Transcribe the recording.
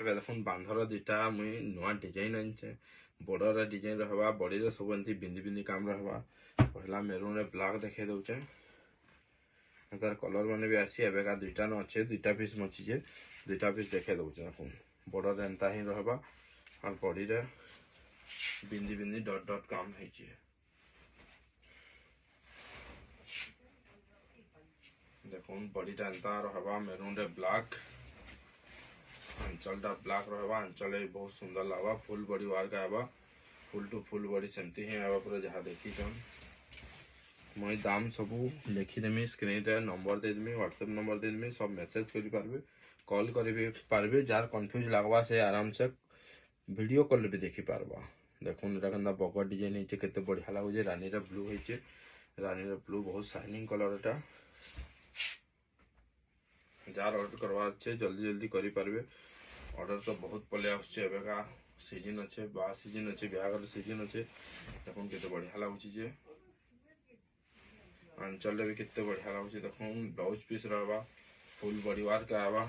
पाखरे देखुन बांधर दुटा मुई नुआ डिजाइन आनचे बॉर्डर डिजाइन रहबा बॉडी रे सब एंती बिंदी बिंदी काम रहबा पहला मेरून रे ब्लैक देखे दउचे तार कलर माने भी आसी एबेका दुटा न अच्छे दुटा पीस मचीजे दुटा पीस देखे दउचे देखुन बॉर्डर एंता ही रहबा और बॉडी रे बिंदी बिंदी डॉट डॉट काम हेचे देखुन बॉडीटा एंता रहबा मेरून रे ब्लैक अंचलटा ब्लैक रहबा अंचल बहुत सुंदर लगबा फुल बॉडी वर्क आबा फुल टू फुल बॉडी सेमती ही आबा पूरा जहाँ देखीछन मुई दाम सबू लिखिदेमी स्क्रीन रे नंबर देदेमी व्हाट्सएप नंबर देदेमी सब मेसेज करि पारबे कॉल करि पारबे जार कंफ्यूज लागबा से आराम से वीडियो कॉल भी देखि पारबा देखुन एटा केनता बगर डिजाइन हेचे केते बढ़िया लागुजे रानी रे ब्लू हेचे रानी रे ब्लू बहुत शाइनिंग कलर एटा जार ऑर्डर करवा अच्छे जल्दी जल्दी करि पारबे ऑर्डर तो बहुत पले आछे एबेका सीजन अच्छे बा सीजन अच्छे ब्यागर सीजन अच्छे देखुन केते बढ़िया लागुची जे अंचल भी केते बढ़िया लागुची देखुन ब्लाउज पीस रहबा फुल बॉडी वर्क आबा